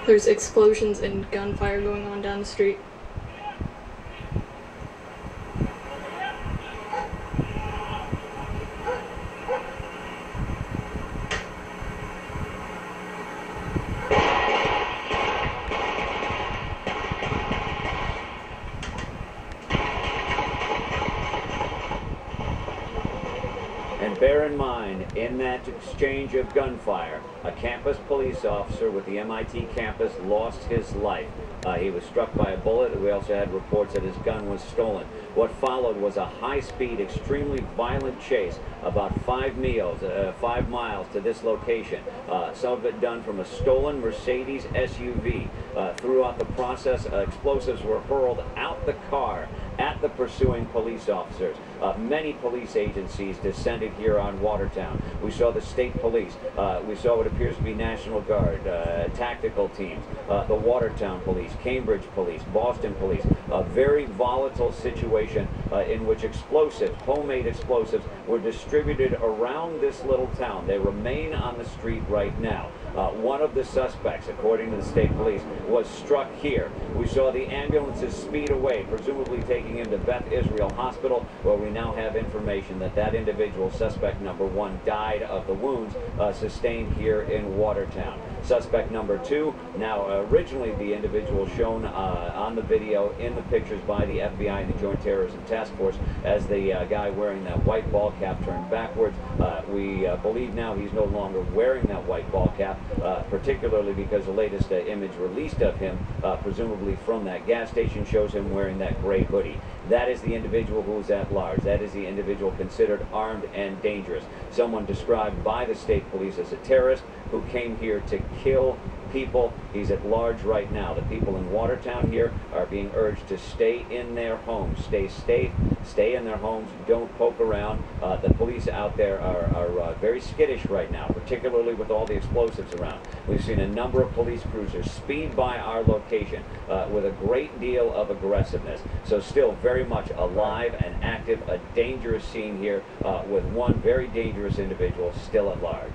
There's explosions and gunfire going on down the street. And bear in mind, in that exchange of gunfire, a campus police officer with the MIT campus lost his life. He was struck by a bullet. We also had reports that his gun was stolen. What followed was a high-speed, extremely violent chase about 5 miles to this location. Some of it done from a stolen Mercedes SUV. Throughout the process, explosives were hurled out the car at the pursuing police officers. Many police agencies descended here on Watertown. We saw the state police. We saw what appears to be National Guard, tactical teams, the Watertown police, Cambridge police, Boston police. A very volatile situation in which explosives, homemade explosives, were distributed around this little town. They remain on the street right now. One of the suspects, according to the state police, was struck here. We saw the ambulances speed away, presumably taking him to Beth Israel Hospital, where we now have information that that individual, suspect number 1, died of the wounds sustained here in Watertown. Suspect number 2, now originally the individual shown on the video in the pictures by the FBI and the Joint Terrorism Task Force as the guy wearing that white ball cap turned backwards. We believe now he's no longer wearing that white ball cap, particularly because the latest image released of him, presumably from that gas station, shows him wearing that gray hoodie. That is the individual who is at large. That is the individual considered armed and dangerous. Someone described by the state police as a terrorist who came here to kill people. He's at large right now. The people in Watertown here are being urged to stay in their homes, stay safe, stay in their homes, don't poke around. The police out there are very skittish right now, particularly with all the explosives around. We've seen a number of police cruisers speed by our location with a great deal of aggressiveness. So still very much alive and active, a dangerous scene here with one very dangerous individual still at large.